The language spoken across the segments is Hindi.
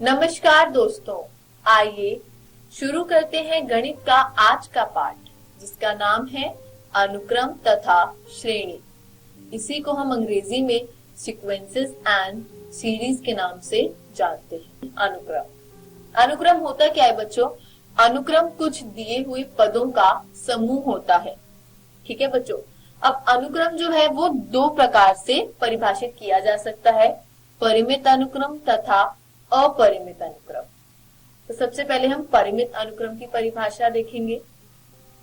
नमस्कार दोस्तों, आइए शुरू करते हैं गणित का आज का पाठ, जिसका नाम है अनुक्रम तथा श्रेणी। इसी को हम अंग्रेजी में सीक्वेंसेस एंड सीरीज के नाम से जानते हैं। अनुक्रम होता क्या है बच्चों? अनुक्रम कुछ दिए हुए पदों का समूह होता है। ठीक है बच्चों। अब अनुक्रम जो है वो दो प्रकार से परिभाषित किया जा सकता है, परिमित अनुक्रम तथा अपरिमित अनुक्रम। तो सबसे पहले हम परिमित अनुक्रम की परिभाषा देखेंगे।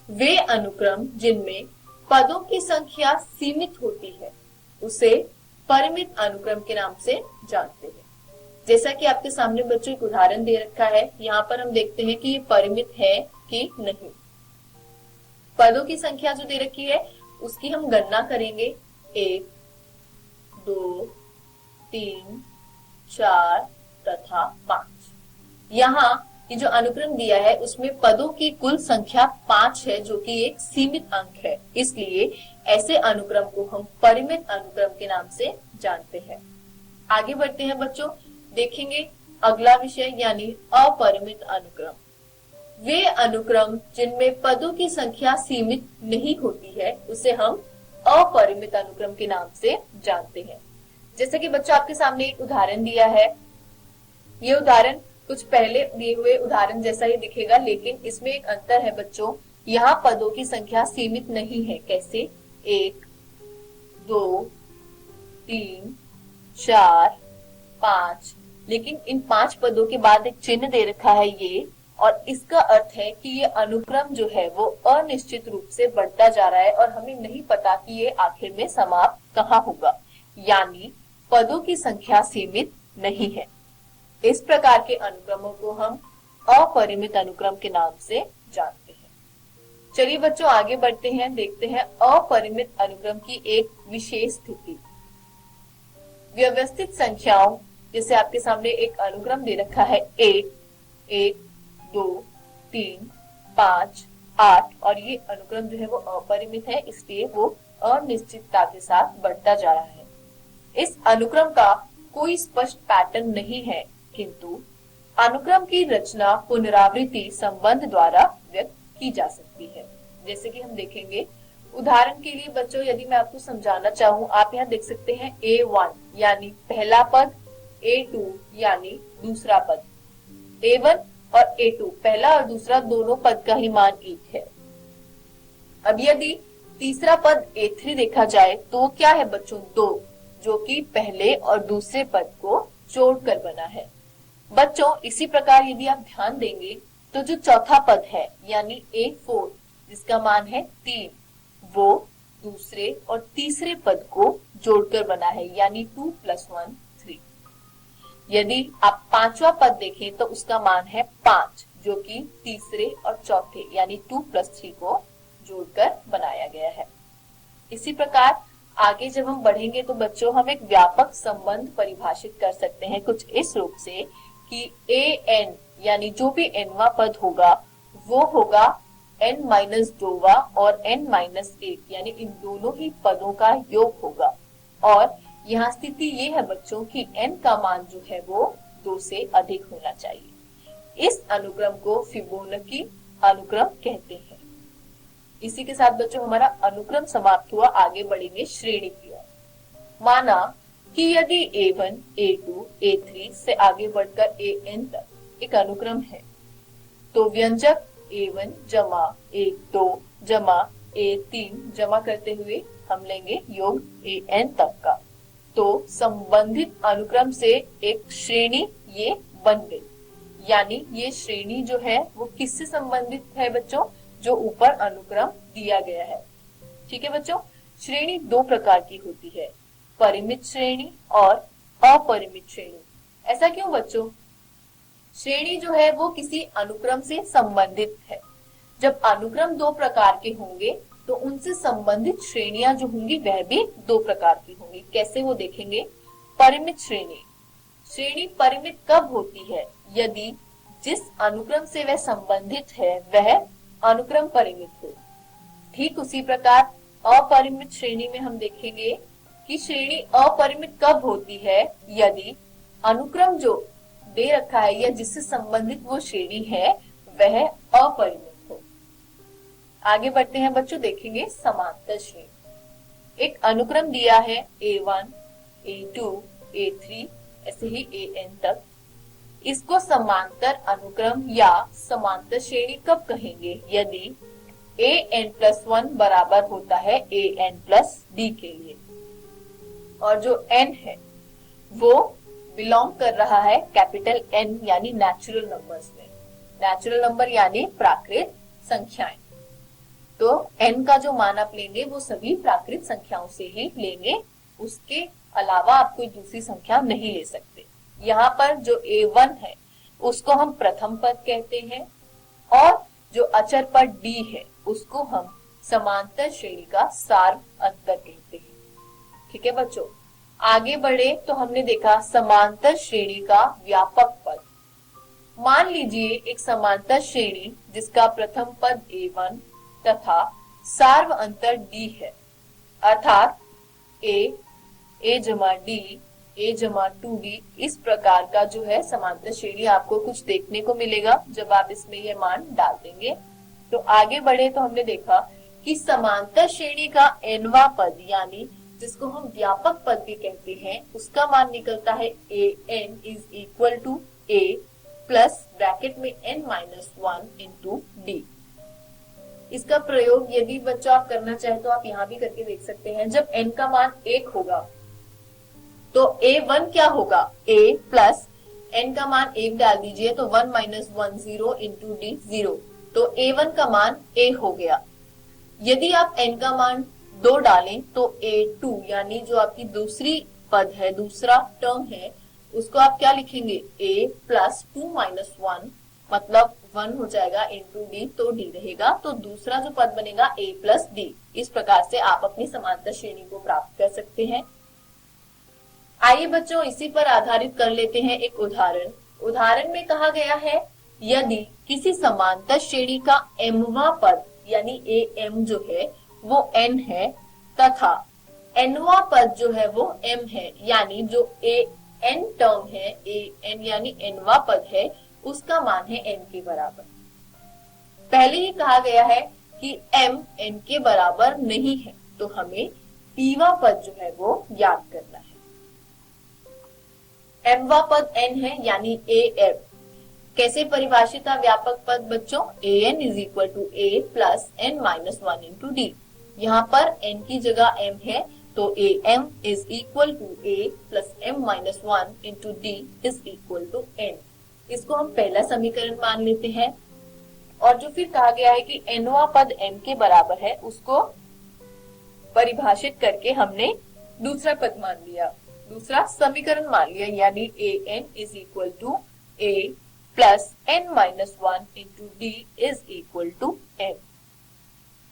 वे अनुक्रम जिनमें पदों की संख्या सीमित होती है उसे परिमित अनुक्रम के नाम से जानते हैं। जैसा कि आपके सामने बच्चों एक उदाहरण दे रखा है, यहाँ पर हम देखते हैं कि ये परिमित है कि नहीं। पदों की संख्या जो दे रखी है उसकी हम गणना करेंगे। 1, 2, 3, 4 तथा 5। यहाँ ये जो अनुक्रम दिया है उसमें पदों की कुल संख्या 5 है, जो कि एक सीमित अंक है। इसलिए ऐसे अनुक्रम को हम परिमित अनुक्रम के नाम से जानते हैं। आगे बढ़ते हैं बच्चों, देखेंगे अगला विषय यानी अपरिमित अनुक्रम। वे अनुक्रम जिनमें पदों की संख्या सीमित नहीं होती है उसे हम अपरिमित अनुक्रम के नाम से जानते हैं। जैसे कि बच्चों आपके सामने एक उदाहरण दिया है, ये उदाहरण कुछ पहले दिए हुए उदाहरण जैसा ही दिखेगा, लेकिन इसमें एक अंतर है बच्चों। यहाँ पदों की संख्या सीमित नहीं है। कैसे? 1, 2, 3, 4, 5, लेकिन इन 5 पदों के बाद एक चिन्ह दे रखा है ये, और इसका अर्थ है कि ये अनुक्रम जो है वो अनिश्चित रूप से बढ़ता जा रहा है और हमें नहीं पता कि ये आखिर में समाप्त कहाँ होगा, यानी पदों की संख्या सीमित नहीं है। इस प्रकार के अनुक्रमों को हम अपरिमित अनुक्रम के नाम से जानते हैं। चलिए बच्चों आगे बढ़ते हैं, देखते हैं अपरिमित अनुक्रम की एक विशेष स्थिति। व्यवस्थित संख्याओं, जैसे आपके सामने एक अनुक्रम दे रखा है 1, 2, 3, 5, 8, और ये अनुक्रम जो है वो अपरिमित है, इसलिए वो अनिश्चितता के साथ बढ़ता जा रहा है। इस अनुक्रम का कोई स्पष्ट पैटर्न नहीं है, किंतु अनुक्रम की रचना पुनरावृत्ति संबंध द्वारा व्यक्त की जा सकती है। जैसे कि हम देखेंगे, उदाहरण के लिए बच्चों यदि मैं आपको समझाना चाहूँ, आप यहाँ देख सकते हैं A1 यानी पहला पद, A2 यानी दूसरा पद। A1 और A2 पहला और दूसरा दोनों पद का ही मान 1 है। अब यदि तीसरा पद A3 देखा जाए तो क्या है बच्चों? 2, जो कि पहले और दूसरे पद को जोड़कर बना है। बच्चों इसी प्रकार यदि आप ध्यान देंगे तो जो चौथा पद है यानी A4 जिसका मान है 3, वो दूसरे और तीसरे पद को जोड़कर बना है, यानी 2 + 1 3। यदि आप पांचवा पद देखें तो उसका मान है 5, जो कि तीसरे और चौथे यानी 2 + 3 को जोड़कर बनाया गया है। इसी प्रकार आगे जब हम बढ़ेंगे तो बच्चों हम एक व्यापक संबंध परिभाषित कर सकते हैं कुछ इस रूप से कि an यानी जो भी nवा पद होगा वो होगा n-2वां और n-1 यानी इन दोनों ही पदों का योग होगा। और यहाँ स्थिति ये है बच्चों कि n का मान जो है वो 2 से अधिक होना चाहिए। इस अनुक्रम को फिबोनाची अनुक्रम कहते हैं। इसी के साथ बच्चों हमारा अनुक्रम समाप्त हुआ। आगे बढ़ेंगे श्रेणी की ओर। माना कि यदि A1, A2, A3 से आगे बढ़कर AN तक एक अनुक्रम है, तो व्यंजक A1 जमा A2 जमा A3 जमा करते हुए हम लेंगे योग AN तक का, तो संबंधित अनुक्रम से एक श्रेणी ये बन गई। यानी ये श्रेणी जो है वो किससे संबंधित है बच्चों? जो ऊपर अनुक्रम दिया गया है। ठीक है बच्चों, श्रेणी दो प्रकार की होती है, परिमित श्रेणी और अपरिमित श्रेणी। ऐसा क्यों बच्चों? श्रेणी जो है वो किसी अनुक्रम से संबंधित है। जब अनुक्रम दो प्रकार के होंगे तो उनसे संबंधित श्रेणियां जो होंगी वह भी दो प्रकार की होंगी। कैसे वो देखेंगे। परिमित श्रेणी, श्रेणी परिमित कब होती है? यदि जिस अनुक्रम से वह संबंधित है वह अनुक्रम परिमित हो। ठीक उसी प्रकार अपरिमित श्रेणी में हम देखेंगे कि श्रेणी अपरिमित कब होती है? यदि अनुक्रम जो दे रखा है या जिससे संबंधित वो श्रेणी है वह अपरिमित हो। आगे बढ़ते हैं बच्चों, देखेंगे समांतर श्रेणी। एक अनुक्रम दिया है A1, A2, A3 ऐसे ही AN तक। इसको समांतर अनुक्रम या समांतर श्रेणी कब कहेंगे? यदि AN+1 बराबर होता है AN+D के लिए और जो N है वो बिलोंग कर रहा है कैपिटल N यानी नेचुरल नंबर्स में। नेचुरल नंबर यानी प्राकृत संख्याएं। तो N का जो मान आप लेंगे वो सभी प्राकृत संख्याओं से ही लेंगे, उसके अलावा आप कोई दूसरी संख्या नहीं ले सकते। यहाँ पर जो A1 है उसको हम प्रथम पद कहते हैं और जो अचर पद D है उसको हम समांतर श्रेणी का सार्व अंतर कहते हैं। ठीक है बच्चों, आगे बढ़े तो हमने देखा समांतर श्रेणी का व्यापक पद। मान लीजिए एक समांतर श्रेणी जिसका प्रथम पद A1 तथा सार्व अंतर D है, अर्थात A जमा D, A जमा 2D, इस प्रकार का जो है समांतर श्रेणी आपको कुछ देखने को मिलेगा जब आप इसमें ये मान डाल देंगे। तो आगे बढ़े तो हमने देखा कि समांतर श्रेणी का nवां पद यानी जिसको हम व्यापक पद भी कहते हैं उसका मान निकलता है AN is equal to A plus bracket में N-1 इंटू D। इसका प्रयोग यदि बच्चों आप करना चाहे तो आप यहाँ भी करके देख सकते हैं। जब n का मान 1 होगा तो A1 क्या होगा? A प्लस n का मान 1 डाल दीजिए तो 1 माइनस 1 0 इंटू D 0, तो A1 का मान A हो गया। यदि आप n का मान 2 डालें तो A2 यानी जो आपकी दूसरी पद है, दूसरा टर्म है, उसको आप क्या लिखेंगे? A प्लस 2 माइनस 1 मतलब 1 हो जाएगा इंटू D, तो D रहेगा। तो दूसरा जो पद बनेगा A प्लस D। इस प्रकार से आप अपनी समांतर श्रेणी को प्राप्त कर सकते हैं। आइए बच्चों इसी पर आधारित कर लेते हैं एक उदाहरण। उदाहरण में कहा गया है यदि किसी समांतर श्रेणी का mवां पद यानी AM जो है वो n है तथा nवां पद जो है वो m है, यानी जो an टर्म है an यानी nवां पद है उसका मान है n के बराबर। पहले ही कहा गया है कि m n के बराबर नहीं है, तो हमें pवां पद जो है वो याद करना है। mवां पद n है यानी am। कैसे परिभाषित है व्यापक पद बच्चों? an is equal to A plus N-1 into D। यहाँ पर n की जगह m है तो am is equal to A plus M-1 into D is equal to n। इसको हम पहला समीकरण मान लेते हैं और जो फिर कहा गया है कि nवां पद m के बराबर है उसको परिभाषित करके हमने दूसरा पद मान लिया, दूसरा समीकरण मान लिया, यानी an is equal to A plus N-1 into D is equal to m।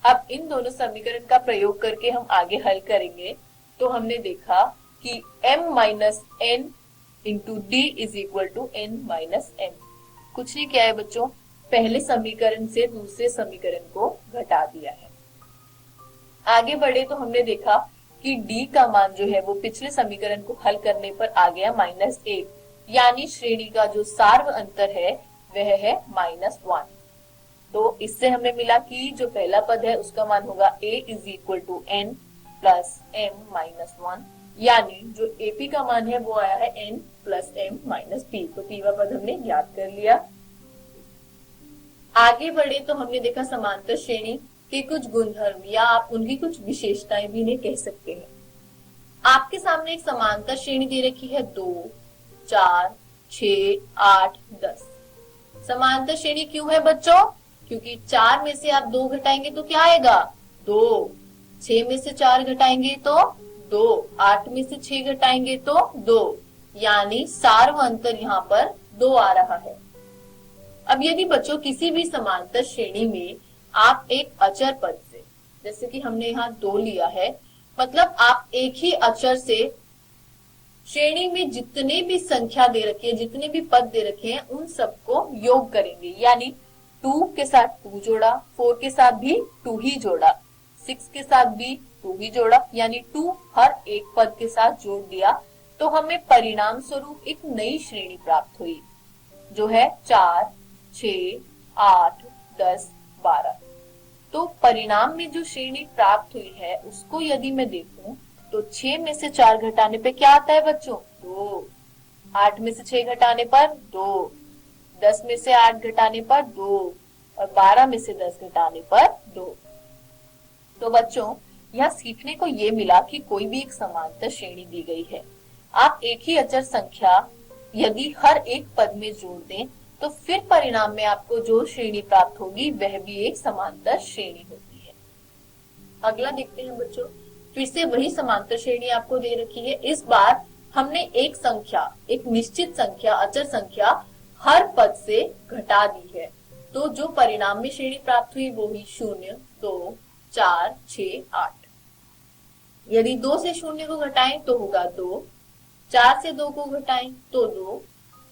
अब इन दोनों समीकरण का प्रयोग करके हम आगे हल करेंगे तो हमने देखा कि m minus n into D is equal to n minus m। कुछ नहीं किया है बच्चों, पहले समीकरण से दूसरे समीकरण को घटा दिया है। आगे बढ़े तो हमने देखा कि D का मान जो है वो पिछले समीकरण को हल करने पर आ गया -1, यानी श्रेणी का जो सार्व अंतर है वह है -1। तो इससे हमें मिला कि जो पहला पद है उसका मान होगा A is equal to n plus m-1, यानी जो AP का मान है वो आया है n plus m minus p। तो p वाला पद हमने याद कर लिया। आगे बढ़े तो हमने देखा समांतर श्रेणी के कुछ गुणधर्म या आप उनकी कुछ विशेषताएं भी इन्हें कह सकते हैं। आपके सामने एक समांतर श्रेणी दे रखी है 2, 4, 6, 8, 10। समांतर श्रेणी क्यों है बच्चों? क्योंकि 4 में से आप 2 घटाएंगे तो क्या आएगा? 2। 6 में से 4 घटाएंगे तो 2। 8 में से 6 घटाएंगे तो 2, यानी सार्व अंतर यहाँ पर 2 आ रहा है। अब यदि बच्चों किसी भी समांतर श्रेणी में आप एक अचर पद से, जैसे कि हमने यहाँ 2 लिया है, मतलब आप एक ही अचर से श्रेणी में जितने भी संख्या दे रखी है, जितने भी पद दे रखे हैं, उन सबको योग करेंगे, यानी 2 के साथ 2 जोड़ा, 4 के साथ भी 2 ही जोड़ा, 6 के साथ भी 2 ही जोड़ा, यानी 2 हर एक पद के साथ जोड़ दिया, तो हमें परिणाम स्वरूप एक नई श्रेणी प्राप्त हुई जो है 4, 6, 8, 10, 12। तो परिणाम में जो श्रेणी प्राप्त हुई है उसको यदि मैं देखूं तो 6 में से 4 घटाने पे क्या आता है बच्चों? 2। 8 में से 6 घटाने पर 2, 10 में से 8 घटाने पर 2 और 12 में से 10 घटाने पर 2। तो बच्चों यहाँ सीखने को ये मिला कि कोई भी एक समांतर श्रेणी दी गई है, आप एक ही अचर संख्या यदि हर एक पद में जोड़ दें तो फिर परिणाम में आपको जो श्रेणी प्राप्त होगी वह भी एक समांतर श्रेणी होती है। अगला देखते हैं बच्चों, फिर से वही समांतर श्रेणी आपको दे रखी है। इस बार हमने एक संख्या, एक निश्चित संख्या, अचर संख्या हर पद से घटा दी है, तो जो परिणाम में श्रेणी प्राप्त हुई वो ही 0, 2, 4, 6, 8। यदि 2 से 0 को घटाएं तो होगा 2, 4 से 2 को घटाएं तो 2,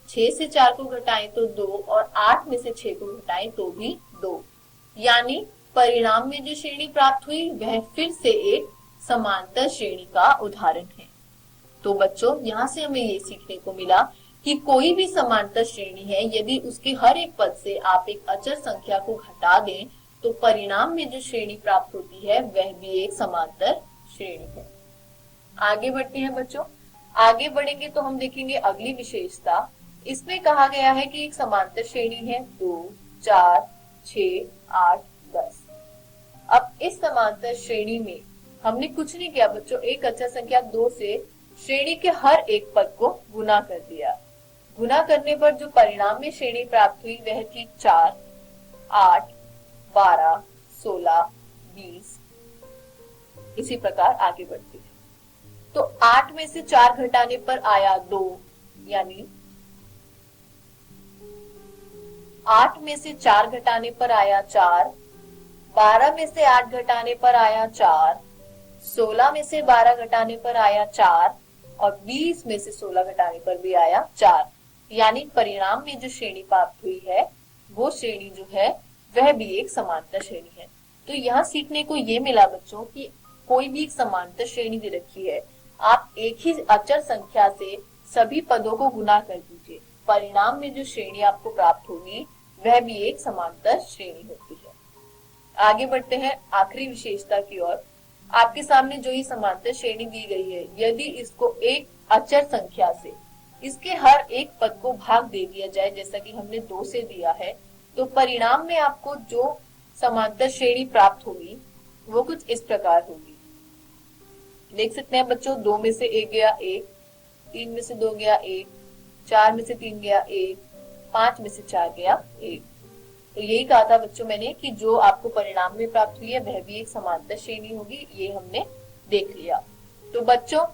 6 से 4 को घटाएं तो 2 और 8 में से 6 को घटाएं तो भी 2। यानी परिणाम में जो श्रेणी प्राप्त हुई वह फिर से एक समांतर श्रेणी का उदाहरण है। तो बच्चों यहाँ से हमें ये सीखने को मिला कि कोई भी समांतर श्रेणी है, यदि उसके हर एक पद से आप एक अचर संख्या को घटा दें तो परिणाम में जो श्रेणी प्राप्त होती है वह भी एक समांतर श्रेणी है। आगे बढ़ते हैं बच्चों। आगे बढ़ेंगे तो हम देखेंगे अगली विशेषता। इसमें कहा गया है कि एक समांतर श्रेणी है 2, 4, 6, 8, 10। अब इस समांतर श्रेणी में हमने कुछ नहीं किया बच्चों, एक अचर संख्या 2 से श्रेणी के हर एक पद को गुना कर दिया। गुना करने पर जो परिणाम में श्रेणी प्राप्त हुई वह थी 4, 8, 12, 16, 20। इसी प्रकार आगे बढ़ती है। तो 8 में से 4 घटाने पर आया 2, यानी 8 में से 4 घटाने पर आया 4, 12 में से 8 घटाने पर आया 4, 16 में से 12 घटाने पर आया 4 और 20 में से 16 घटाने पर भी आया 4। यानी परिणाम में जो श्रेणी प्राप्त हुई है वो श्रेणी जो है वह भी एक समांतर श्रेणी है। तो यहाँ सीखने को ये मिला बच्चों कि कोई भी एक समांतर श्रेणी दे रखी है, आप एक ही अचर संख्या से सभी पदों को गुना कर दीजिए, परिणाम में जो श्रेणी आपको प्राप्त होगी वह भी एक समांतर श्रेणी होती है। आगे बढ़ते हैं आखिरी विशेषता की ओर। आपके सामने जो ये समांतर श्रेणी दी गई है, यदि इसको एक अचर संख्या से इसके हर एक पद को भाग दे दिया जाए, जैसा कि हमने 2 से दिया है, तो परिणाम में आपको जो समांतर श्रेणी प्राप्त होगी वो कुछ इस प्रकार होगी। देख सकते हैं बच्चों, 2 में से 1 गया 1, 3 में से 2 गया 1, 4 में से 3 गया 1, 5 में से 4 गया 1। तो यही कहा था बच्चों मैंने कि जो आपको परिणाम में प्राप्त हुई है वह भी एक समांतर श्रेणी होगी, ये हमने देख लिया। तो बच्चों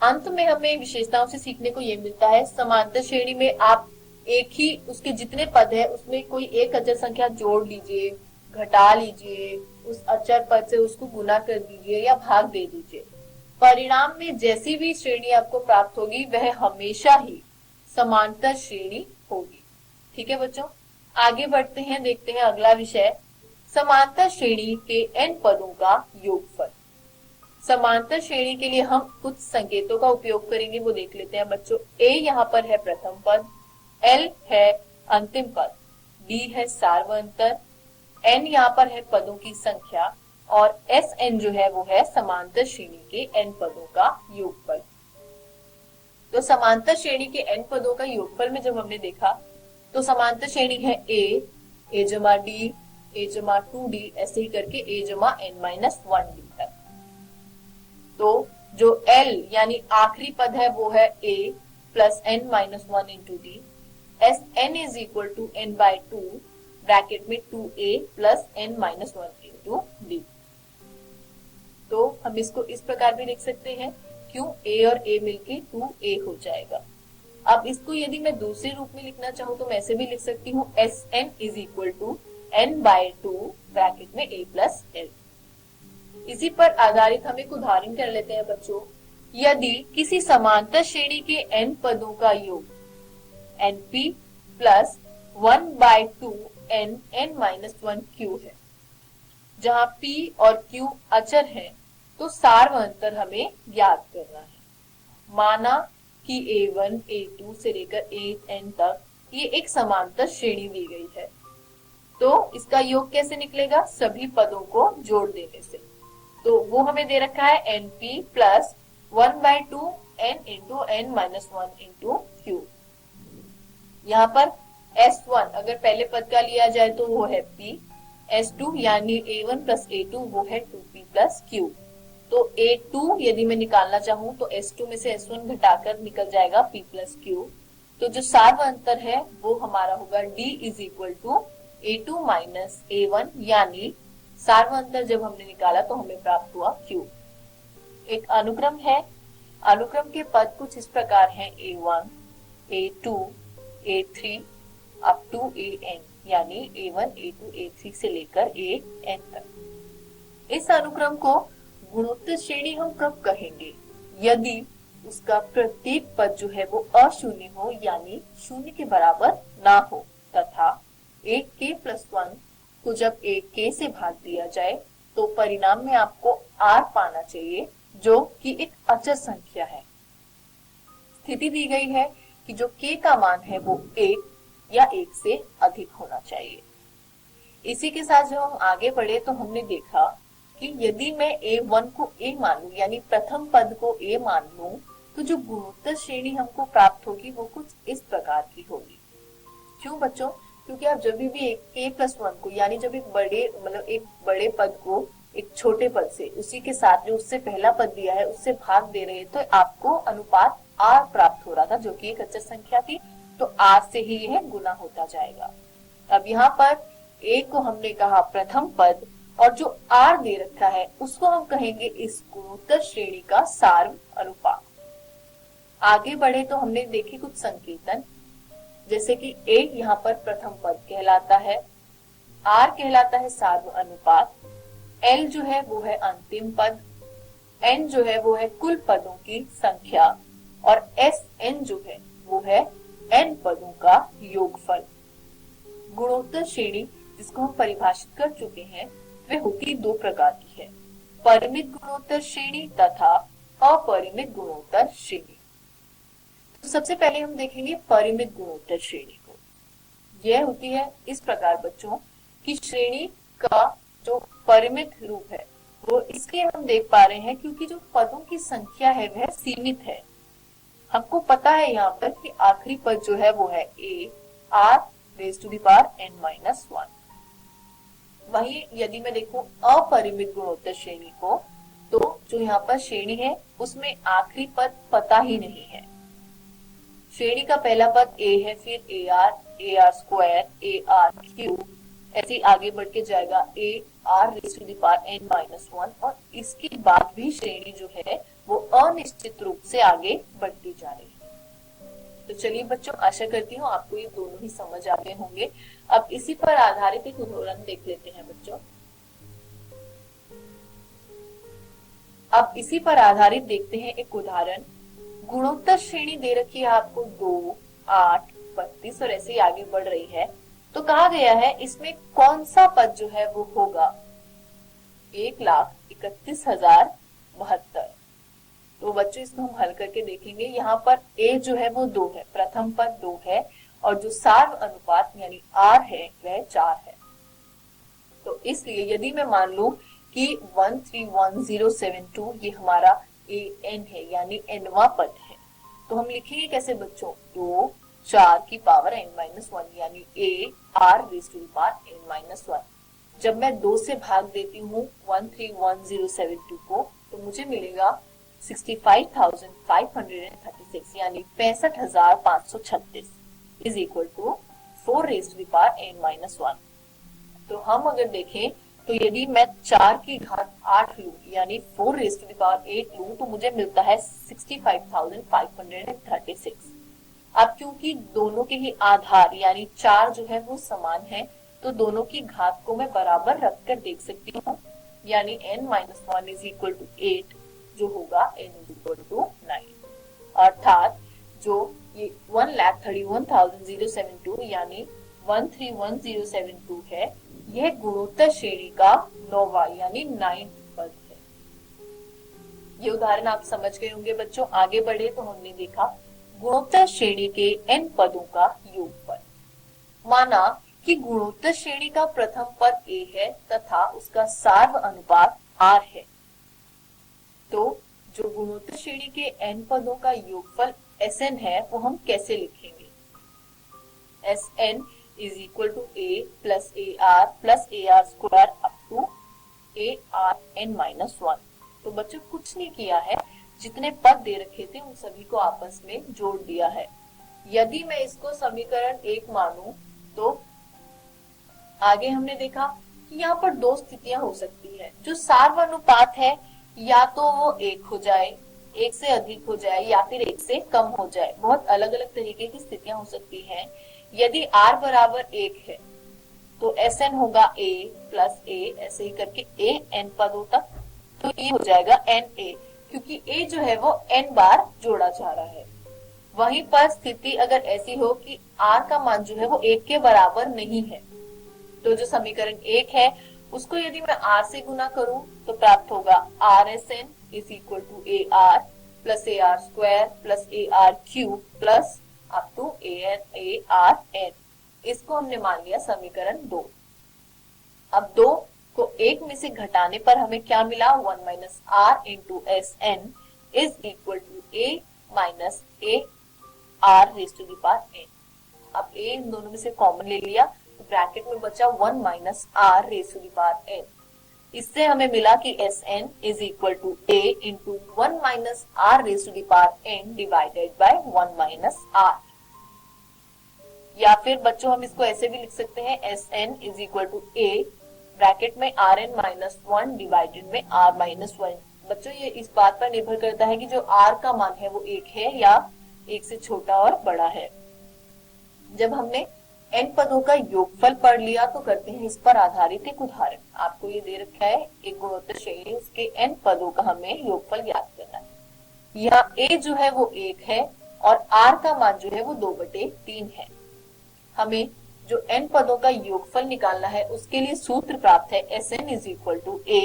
अंत में हमें विशेषताओं से सीखने को ये मिलता है, समांतर श्रेणी में आप एक ही उसके जितने पद है उसमें कोई एक अचर संख्या जोड़ लीजिए, घटा लीजिए, उस अचर पद से उसको गुना कर दीजिए या भाग दे दीजिए, परिणाम में जैसी भी श्रेणी आपको प्राप्त होगी वह हमेशा ही समांतर श्रेणी होगी। ठीक है बच्चों, आगे बढ़ते हैं, देखते हैं अगला विषय, समांतर श्रेणी के n पदों का योगफल। समांतर श्रेणी के लिए हम कुछ संकेतों का उपयोग करेंगे, वो देख लेते हैं बच्चों। a यहाँ पर है प्रथम पद, l है अंतिम पद, d है सार्वअंतर, n यहाँ पर है पदों की संख्या और Sn जो है वो है समांतर श्रेणी के n पदों का योगफल। तो समांतर श्रेणी के n पदों का योगफल में जब हमने देखा तो समांतर श्रेणी है a जमा d, a जमा 2d, ऐसे ही करके a जमा n-1d तक। तो जो l यानी आखिरी पद है वो है a plus n-1 into d, Sn is equal to n/2 bracket में 2a plus n-1 into d। तो हम इसको इस प्रकार भी लिख सकते हैं, क्यों a और a मिलके 2a हो जाएगा। अब इसको यदि मैं दूसरे रूप में लिखना चाहूँ तो मैं ऐसे भी लिख सकती हूँ, Sn is equal to n/2 bracket में a प्लस l। इसी पर आधारित हम एक उदाहरण कर लेते हैं बच्चों। यदि किसी समांतर श्रेणी के n पदों का योग np प्लस 1/2 n-1 q है, जहाँ p और q अचर हैं, तो सार्वअंतर हमें ज्ञात करना है। माना कि A1 A2 से लेकर AN तक ये एक समांतर श्रेणी दी गई है, तो इसका योग कैसे निकलेगा? सभी पदों को जोड़ देने से। तो वो हमें दे रखा है NP plus 1/2 N into N minus 1 into Q। यहाँ पर S1 अगर पहले पद का लिया जाए तो वो है P, S2 यानी A1 प्लस A2 वो है 2P प्लस Q। तो A2 यदि मैं निकालना चाहूं तो S2 में से S1 घटाकर निकल जाएगा P प्लस Q। तो जो सार्व अंतर है वो हमारा होगा D is equal to A2 minus A1, यानी सार्व अंतर जब हमने निकाला तो हमें प्राप्त हुआ Q। एक अनुक्रम है, अनुक्रम के पद कुछ इस प्रकार हैं A1, A2, A3 up to AN, यानी A1, A2, A3 से लेकर AN तक। इस अनुक्रम को गुणोत्तर श्रेणी हम कब कहेंगे? यदि उसका प्रत्येक पद जो है वो अशून्य हो, यानी शून्य के बराबर ना हो, तथा एक k प्लस 1 को जब एक k से भाग दिया जाए तो परिणाम में आपको r पाना चाहिए, जो कि एक अचर संख्या है। स्थिति दी गई है कि जो k का मान है वो 1 या 1 से अधिक होना चाहिए। इसी के साथ जब हम आगे बढ़े तो हमने देखा कि यदि मैं A1 को A मान लूं, यानी प्रथम पद को A मान लूं, तो जो गुणोत्तर श्रेणी हमको प्राप्त होगी वो कुछ इस प्रकार की होगी। क्यों बच्चों? क्योंकि आप जब भी एक k प्लस 1 को, यानी जब एक बड़े पद को एक छोटे पद से उसी के साथ जो उससे पहला पद दिया है उससे भाग दे रहे हैं, तो आपको अनुपात r प्राप्त हो रहा था, जो कि एक अचर संख्या थी। तो r से ही यह गुना होता जाएगा। अब यहाँ पर a को हमने कहा प्रथम पद, और जो r दे रखा है उसको हम कहेंगे इस गुणोत्तर श्रेणी का सार्व अनुपात। आगे बढ़े तो हमने देखे कुछ संकेतन, जैसे कि a यहाँ पर प्रथम पद कहलाता है, r कहलाता है सार्व अनुपात, l जो है वो है अंतिम पद, n जो है वो है कुल पदों की संख्या, और Sn जो है वो है n पदों का योगफल। गुणोत्तर श्रेणी जिसको हम परिभाषित कर चुके हैं वह होती दो प्रकार की है, परिमित गुणोत्तर श्रेणी तथा अपरिमित गुणोत्तर श्रेणी। तो सबसे पहले हम देखेंगे परिमित गुणोत्तर श्रेणी को। यह होती है इस प्रकार बच्चों कि श्रेणी का जो परिमित रूप है वो इसलिए हम देख पा रहे हैं क्योंकि जो पदों की संख्या है वह सीमित है। हमको पता है यहाँ पर कि आखिरी पद जो है वो है r⁻n-1। वहीं यदि मैं देखूं अपरिमित गुणोत्तर श्रेणी को, तो जो यहाँ पर श्रेणी है उसमें आखिरी पद पता ही नहीं है। श्रेणी का पहला पद a है, फिर ar² ar³ ऐसे आगे बढ़ के जाएगा ar⁻n-1, और इसके बाद भी श्रेणी जो है वो अनिश्चित रूप से आगे बढ़ती जा रही है। तो चलिए बच्चों, आशा करती हूँ आपको ये दोनों ही समझ आ गए होंगे। अब इसी पर आधारित एक उदाहरण देख लेते हैं बच्चों। अब इसी पर आधारित देखते हैं एक उदाहरण। गुणोत्तर श्रेणी दे रखी है आपको 2, 8, 32 और ऐसे ही आगे बढ़ रही है। तो कहा गया है इसमें कौन सा पद जो है वो होगा 1,31,072। तो बच्चों इसको हम हल करके देखेंगे। यहाँ पर a जो है वो 2 है, प्रथम पद 2 है, और जो सार्व अनुपात यानी r है वह 4 है। तो इसलिए यदि मैं मान लूं कि 131072 ये हमारा an है, यानी nवां पद है, तो हम लिखेंगे कैसे बच्चों? 2 4 की पावर n-1, यानी ar⁻n-1। जब मैं 2 से भाग देती हूँ 131072 को, तो मुझे मिलेगा 65,536, यानी 65,536 इज इक्वल टू 4n-1। तो हम अगर देखें तो यदि मैं 4 की घात 8 लूं, यानी 4n-8 लूं, तो मुझे मिलता है 65,536। अब क्योंकि दोनों के ही आधार यानी 4 जो है वो समान है, तो दोनों की घात को मैं बराबर रखकर देख सकती हूँ, यानी n-1 इज इक्वल टू 8, जो होगा n इज इक्वल टू 9। अर्थात जो ये 1,31,072 यानी 131072 है, यह गुणोत्तर श्रेणी का 9वां यानी 9th पद है। ये उदाहरण आप समझ गए होंगे बच्चों। आगे बढ़े तो हमने देखा गुणोत्तर श्रेणी के n पदों का योगफल। माना कि गुणोत्तर श्रेणी का प्रथम पद a है तथा उसका सार्व अनुपात r है, तो जो गुणोत्तर श्रेणी के n पदों का योगफल Sn है वो हम कैसे लिखेंगे? Sn is equal to a plus ar square up to arn minus 1। तो बच्चों कुछ नहीं किया है, जितने पद दे रखे थे उन सभी को आपस में जोड़ दिया है। यदि मैं इसको समीकरण 1 मानूं तो आगे हमने देखा कि यहाँ पर दो स्थितियां हो सकती है। जो सार्वनुपात है या तो वो 1 हो जाए, 1 से अधिक हो जाए या फिर 1 से कम हो जाए। बहुत अलग अलग तरीके की स्थितियां हो सकती हैं। यदि r बराबर 1 है तो Sn होगा a प्लस a, ऐसे ही करके a n पदों तक, तो ये हो जाएगा na, क्योंकि a जो है वो n बार जोड़ा जा रहा है। वहीं पर स्थिति अगर ऐसी हो कि r का मान जो है वो 1 के बराबर नहीं है, तो जो समीकरण 1 है उसको यदि मैं r से गुना करूं तो प्राप्त होगा Rsn is equal to ar plus ar square plus ar cube plus up to arn। इसको हमने मान लिया समीकरण 2। अब 2 को 1 में से घटाने पर हमें क्या मिला? 1 minus r into Sn is equal to a minus a r raise to the power n। अब a इन दोनों में से कॉमन ले लिया तो ब्रैकेट में बचा 1 minus r raise to the power n। इससे हमें मिला कि Sn is equal to a into 1 minus r raise to the power n divided by 1 minus r। या फिर बच्चों हम इसको ऐसे भी लिख सकते हैं Sn is equal to a bracket में Rn माइनस 1 डिवाइडेड में r माइनस 1। बच्चों ये इस बात पर निर्भर करता है कि जो r का मान है वो 1 है या 1 से छोटा और बड़ा है। जब हमने n पदों का योगफल पढ़ लिया तो करते हैं इस पर आधारित एक उदाहरण। आपको ये दे रखा है एक गुणोत्तर श्रेणी, उसके n पदों का हमें योगफल याद करना है। यहाँ a जो है वो 1 है और r का मान जो है वो 2/3 है। हमें जो n पदों का योगफल निकालना है उसके लिए सूत्र प्राप्त है Sn is equal to a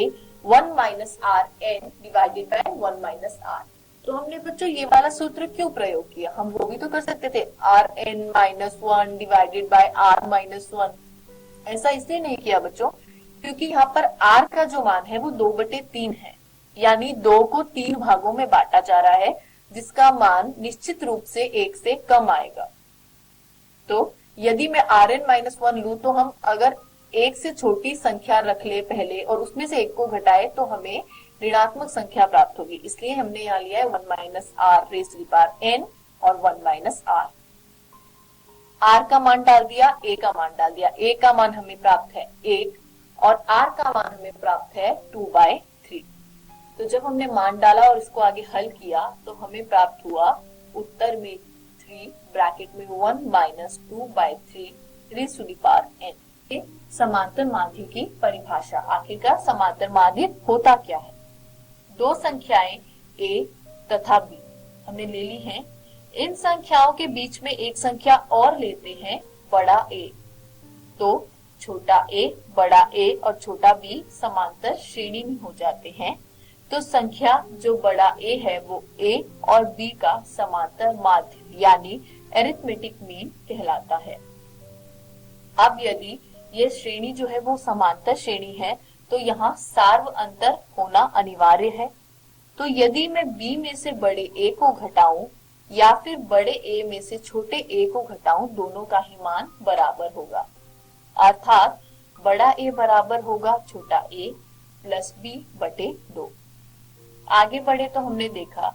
1 minus Rn divided by 1 minus r। तो हमने बच्चों ये वाला सूत्र क्यों प्रयोग किया? हम वो भी तो कर सकते थे Rn minus 1 divided by r minus 1। ऐसा इसलिए नहीं किया बच्चों क्योंकि यहाँ पर r का जो मान है वो 2/3 है, यानी 2 को 3 भागों में बांटा जा रहा है जिसका मान निश्चित रूप से 1 से कम आएगा। तो यदि मैं Rn माइनस 1 लूं तो हम अगर 1 से छोटी संख्या रख ले पहले और उसमें से 1 को घटाए तो हमें ऋणात्मक संख्या प्राप्त होगी। इसलिए हमने यहाँ लिया है 1 minus r raise to the power n और 1 माइनस r का मान डाल दिया, a का मान डाल दिया। a का मान हमें प्राप्त है 1 और r का मान हमें प्राप्त है 2/3। तो जब हमने मान डाला और इसको आगे हल किया तो हमें प्राप्त हुआ उत्तर में 3 ब्रैकेट में 1 minus 2/3 raise to the power n। समांतर माध्य की परिभाषा। आखिरकार समांतर माध्य होता क्या है? दो संख्याएं a तथा b हमने ले ली हैं। इन संख्याओं के बीच में एक संख्या और लेते हैं बड़ा a, तो छोटा a, बड़ा a और छोटा b समांतर श्रेणी में हो जाते हैं। तो संख्या जो बड़ा a है वो a और b का समांतर माध्य यानी एरिथमेटिक मीन कहलाता है। अब यदि ये श्रेणी जो है वो समांतर श्रेणी है तो यहाँ सार्व अंतर होना अनिवार्य है। तो यदि मैं b में से बड़े a को घटाऊं या फिर बड़े a में से छोटे a को घटाऊं, दोनों का ही मान बराबर होगा। अर्थात बड़ा a बराबर होगा छोटा a प्लस b/2। आगे बढ़े तो हमने देखा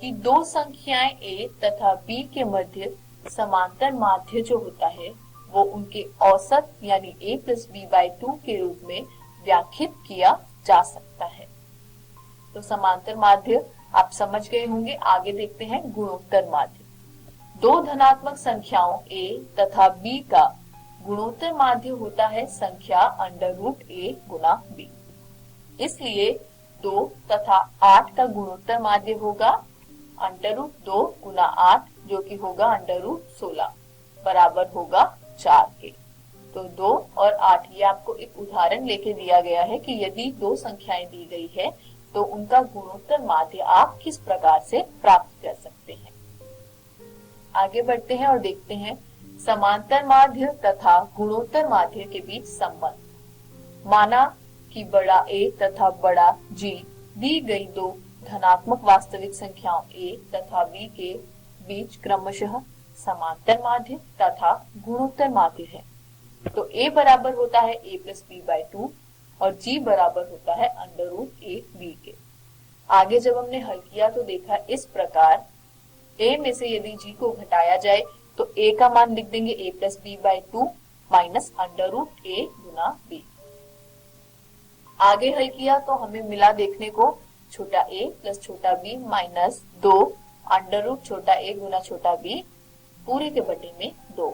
कि दो संख्याएं a तथा b के मध्य समांतर माध्य जो होता है वो उनके औसत यानी a प्लस b/2 के रूप में व्याख्यित किया जा सकता है। तो समांतर माध्य आप समझ गए होंगे। आगे देखते हैं गुणोत्तर माध्य। दो धनात्मक संख्याओं a तथा b का गुणोत्तर माध्य होता है संख्या √a गुना b। इसलिए 2 तथा 8 का गुणोत्तर माध्य होगा √2 गुना 8 जो कि होगा √16 बराबर होगा 4 के। तो 2 और 8 ये आपको एक उदाहरण लेके दिया गया है कि यदि दो संख्याएं दी गई है तो उनका गुणोत्तर माध्य आप किस प्रकार से प्राप्त कर सकते हैं। आगे बढ़ते हैं और देखते हैं समांतर माध्य तथा गुणोत्तर माध्य के बीच संबंध। माना कि बड़ा ए तथा बड़ा जी दी गई दो धनात्मक वास्तविक संख्याओं a तथा b के बीच क्रमशः समांतर माध्य तथा गुणोत्तर माध्य है। तो a बराबर होता है a प्लस बी बाई 2 और g बराबर होता है अंडर रूट ए बी के। आगे जब हमने हल किया तो देखा इस प्रकार a में से यदि g को घटाया जाए तो a का मान लिख देंगे a plus b by 2 minus under root a गुना b। आगे हल किया तो हमें मिला देखने को छोटा a प्लस छोटा b माइनस 2 अंडर रूट छोटा a गुना छोटा b पूरे के बटे में 2।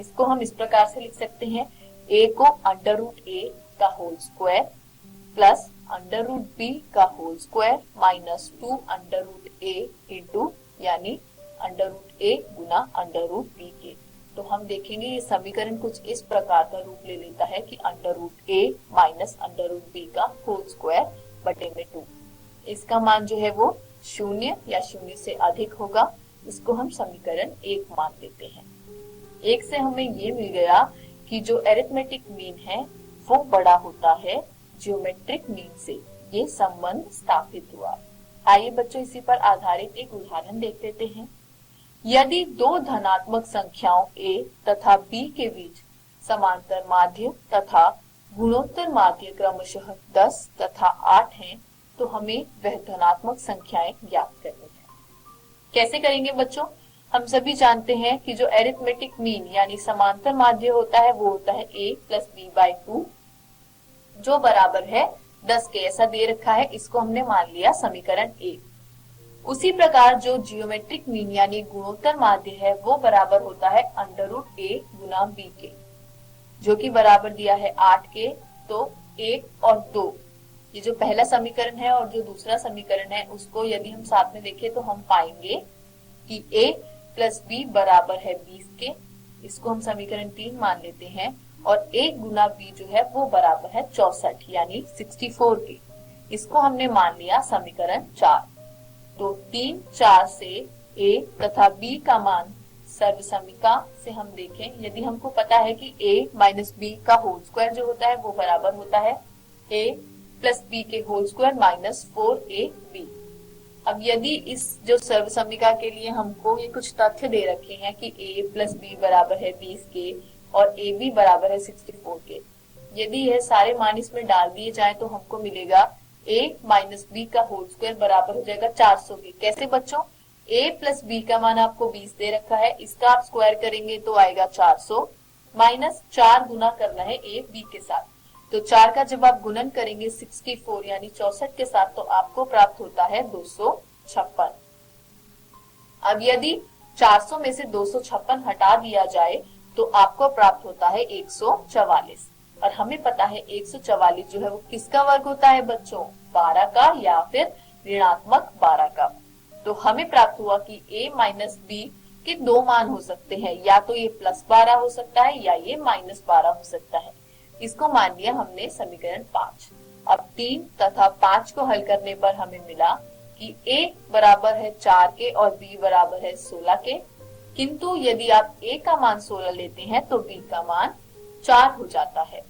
इसको हम इस प्रकार से लिख सकते हैं a को अंडर रूट a का whole square plus under root b का whole square minus 2 under root a into यानी अंडर रूट a गुना अंडर रूट b के। तो हम देखेंगे ये समीकरण कुछ इस प्रकार का रूप ले लेता है कि under root a minus under root b का होल स्क्वायर बटे में 2। इसका मान जो है वो 0 या 0 से अधिक होगा। इसको हम समीकरण 1 मान लेते हैं। 1 से हमें ये मिल गया कि जो एरिथमेटिक मीन है वो बड़ा होता है ज्योमेट्रिक मीन से। ये संबंध स्थापित हुआ। आइए बच्चों इसी पर आधारित एक उदाहरण देख लेते हैं। यदि दो धनात्मक संख्याओं a तथा b के बीच समांतर माध्य तथा गुणोत्तर माध्य क्रमशः 10 तथा 8 हैं तो हमें वह धनात्मक संख्याएं ज्ञात करनी है। कैसे करेंगे बच्चों? हम सभी जानते हैं कि जो एरिथमेटिक मीन यानी समांतर माध्य होता है वो होता है a प्लस बी बाई 2 जो बराबर है 10 के। ऐसा दे रखा है, इसको हमने मान लिया समीकरण 1। उसी प्रकार जो जियोमेट्रिक मीन यानी गुणोत्तर माध्य है वो बराबर होता है अंडर रूट a गुना b के, जो कि बराबर दिया है 8 के। तो 1 और 2 ये जो पहला समीकरण है और जो दूसरा समीकरण है उसको यदि हम साथ में देखें तो हम पाएंगे कि a प्लस b बराबर है 20 के। इसको हम समीकरण 3 मान लेते हैं और a गुना b जो है वो बराबर है 64 यानी 64 के। इसको हमने मान लिया समीकरण 4। तो 3, 4 से a तथा b का मान सर्वसमीका से हम देखें, यदि हमको पता है कि a माइनस b का होल स्क्वायर जो होता है वो बराबर होता है a प्लस b के होल स्क्वायर माइनस 4ab। अब यदि इस जो सर्वसमीका के लिए हमको ये कुछ तथ्य दे रखे हैं कि a प्लस b बराबर है 20 के और ab बराबर है 64 के, यदि यह सारे मान इसमें डाल दिए जाएं तो हमको मिलेगा a माइनस b का होल स्क्वायर बराबर हो जाएगा 400 के। कैसे बच्चों? a प्लस b का मान आपको 20 दे रखा है, इसका आप स्क्वायर करेंगे तो आएगा 400 माइनस 4 गुना करना है a b के साथ। तो 4 का जब आप गुणन करेंगे 64 यानी 64 के साथ तो आपको प्राप्त होता है 256। अब यदि 400 में से 256 हटा दिया जाए तो आपको प्राप्त होता है 144। और हमें पता है 144 जो है वो किसका वर्ग होता है बच्चों? 12 का या फिर ऋणात्मक 12 का। तो हमें प्राप्त हुआ कि a माइनस b के दो मान हो सकते हैं, या तो ये प्लस 12 हो सकता है या ये माइनस 12 हो सकता है। इसको मान लिया हमने समीकरण 5। अब 3 तथा 5 को हल करने पर हमें मिला कि a बराबर है 4 के और b बराबर है 16 के, किंतु यदि आप a का मान 16 लेते हैं तो b का मान 4 हो जाता है।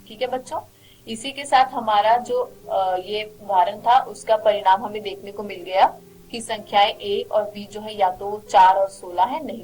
ठीक है बच्चों, इसी के साथ हमारा जो ये उदाहरण था उसका परिणाम हमें देखने को मिल गया कि संख्याएं a और b जो है या तो 4 और 16 है, नहीं